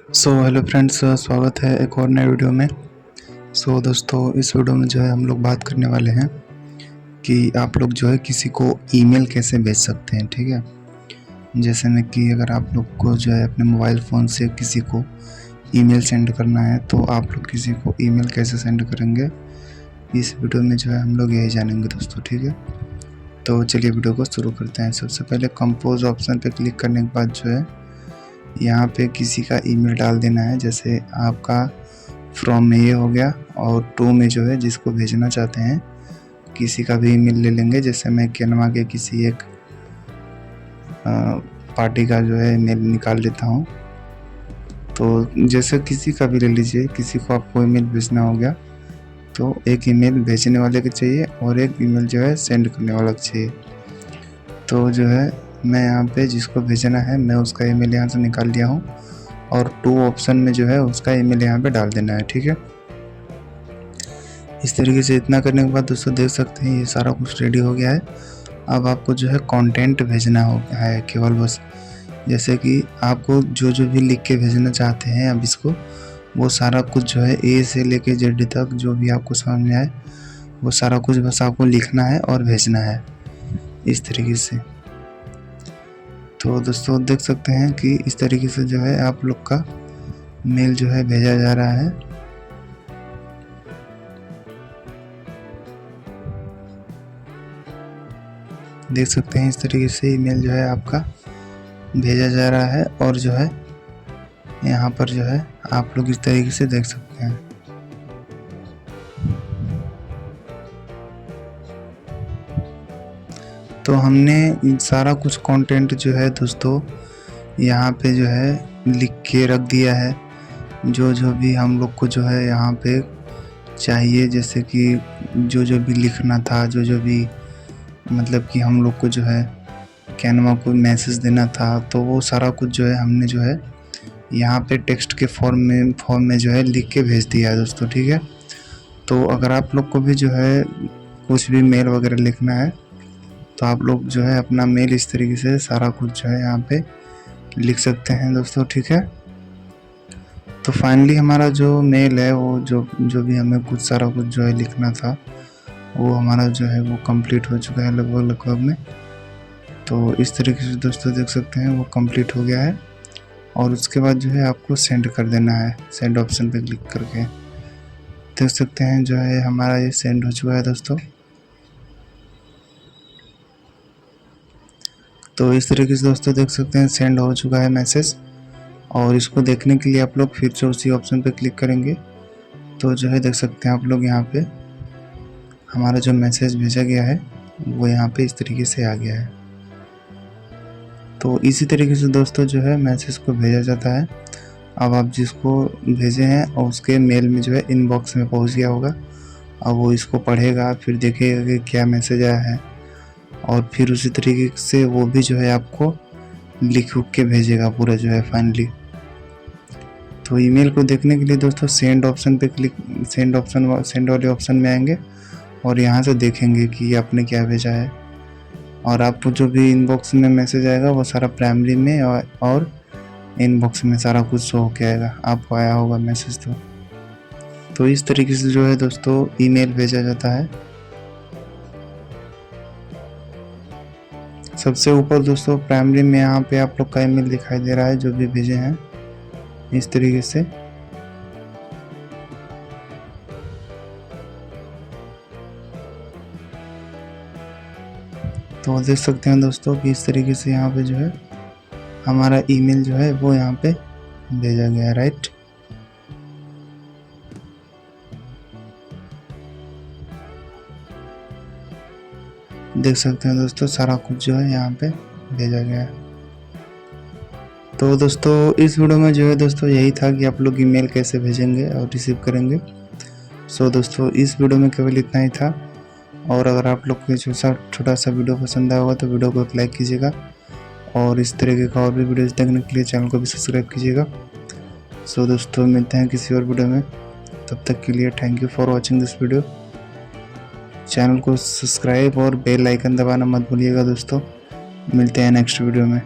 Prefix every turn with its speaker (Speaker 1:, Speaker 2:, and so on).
Speaker 1: Hello friends, स्वागत है एक और नए वीडियो में। दोस्तों, इस वीडियो में जो है हम लोग बात करने वाले हैं कि आप लोग जो है किसी को ईमेल कैसे भेज सकते हैं। ठीक है, जैसे में कि अगर आप लोग को जो है अपने मोबाइल फ़ोन से किसी को ईमेल सेंड करना है तो आप लोग किसी को ईमेल कैसे सेंड करेंगे, इस वीडियो में जो है हम लोग यही जानेंगे दोस्तों। ठीक है, तो चलिए वीडियो को शुरू करते हैं। सबसे पहले कंपोज ऑप्शन पर क्लिक करने के बाद जो है यहाँ पे किसी का ईमेल डाल देना है। जैसे आपका फ्रॉम में ये हो गया और टू में जो है जिसको भेजना चाहते हैं किसी का भी ईमेल ले लेंगे। जैसे मैं कैनवा के किसी एक पार्टी का जो है ईमेल निकाल लेता हूँ। तो जैसे किसी का भी ले लीजिए, किसी को आपको ईमेल भेजना हो गया तो एक ईमेल भेजने वाले के चाहिए और एक ईमेल जो है सेंड करने वाला चाहिए। तो जो है मैं यहाँ पे जिसको भेजना है मैं उसका ईमेल यहाँ से निकाल लिया हूँ और टू ऑप्शन में जो है उसका ईमेल यहाँ पे डाल देना है। ठीक है, इस तरीके से इतना करने के बाद दोस्तों देख सकते हैं ये सारा कुछ रेडी हो गया है। अब आपको जो है कंटेंट भेजना हो गया है केवल बस। जैसे कि आपको जो जो भी लिख के भेजना चाहते हैं अब इसको, वो सारा कुछ जो है ए से लेके जेड तक जो भी आपको समझ में आए वो सारा कुछ बस आपको लिखना है और भेजना है इस तरीके से। तो दोस्तों देख सकते हैं कि इस तरीके से जो है आप लोग का मेल जो है भेजा जा रहा है। देख सकते हैं इस तरीके से ईमेल जो है आपका भेजा जा रहा है और जो है यहाँ पर जो है आप लोग इस तरीके से देख सकते हैं। तो हमने सारा कुछ कंटेंट जो है दोस्तों यहाँ पे जो है लिख के रख दिया है। जो जो भी हम लोग को जो है यहाँ पे चाहिए, जैसे कि जो जो भी लिखना था, जो जो भी मतलब कि हम लोग को जो है कैनवा को मैसेज देना था, तो वो सारा कुछ जो है हमने जो है यहाँ पे टेक्स्ट के फॉर्म में जो है लिख के भेज दिया है दोस्तों। ठीक है, तो अगर आप लोग को भी जो है कुछ भी मेल वगैरह लिखना है तो आप लोग जो है अपना मेल इस तरीके से सारा कुछ जो है यहाँ पे लिख सकते हैं दोस्तों। ठीक है, तो फाइनली हमारा जो मेल है वो जो भी हमें कुछ सारा कुछ जो है लिखना था वो हमारा जो है वो कंप्लीट हो चुका है लगभग में। तो इस तरीके से दोस्तों देख सकते हैं वो कंप्लीट हो गया है और उसके बाद जो है आपको सेंड कर देना है। सेंड ऑप्शन पे क्लिक करके देख सकते हैं जो है हमारा ये सेंड हो चुका है दोस्तों। तो इस तरीके से दोस्तों देख सकते हैं सेंड हो चुका है मैसेज। और इसको देखने के लिए आप लोग फिर से उसी ऑप्शन पे क्लिक करेंगे तो जो है देख सकते हैं आप लोग यहाँ पे हमारा जो मैसेज भेजा गया है वो यहाँ पे इस तरीके से आ गया है। तो इसी तरीके से दोस्तों जो है मैसेज को भेजा जाता है। अब आप जिसको भेजे हैं और उसके मेल में जो है इनबॉक्स में पहुँच गया होगा। अब वो इसको पढ़ेगा, फिर देखेगा कि क्या मैसेज आया है और फिर उसी तरीके से वो भी जो है आपको लिख के भेजेगा पूरा जो है फाइनली। तो ईमेल को देखने के लिए दोस्तों सेंड ऑप्शन पे क्लिक सेंड वाले ऑप्शन में आएंगे और यहाँ से देखेंगे कि आपने क्या भेजा है। और आपको जो भी इनबॉक्स में मैसेज आएगा वो सारा प्राइमरी में और इनबॉक्स में सारा कुछ शो होके आएगा, आपको आया होगा मैसेज। तो इस तरीके से जो है दोस्तों ईमेल भेजा जाता है। सबसे ऊपर दोस्तों प्राइमरी में यहाँ पे आप लोग का ईमेल दिखाई दे रहा है जो भी भेजे हैं इस तरीके से। तो देख सकते हैं दोस्तों कि इस तरीके से यहाँ पे जो है हमारा ईमेल जो है वो यहाँ पे भेजा गया है। राइट, देख सकते हैं दोस्तों सारा कुछ जो है यहाँ पे भेजा गया है। तो दोस्तों इस वीडियो में जो है दोस्तों यही था कि आप लोग ईमेल कैसे भेजेंगे और रिसीव करेंगे। दोस्तों इस वीडियो में केवल इतना ही था। और अगर आप लोग को छोटा सा वीडियो पसंद आया होगा तो वीडियो को एक लाइक कीजिएगा और इस तरीके का और भी वीडियोस देखने के लिए चैनल को भी सब्सक्राइब कीजिएगा। दोस्तों मिलते हैं किसी और वीडियो में, तब तक के लिए thank you for watching this video. Channel को सब्सक्राइब और बेल आइकन दबाना मत भूलिएगा दोस्तों। मिलते हैं नेक्स्ट वीडियो में।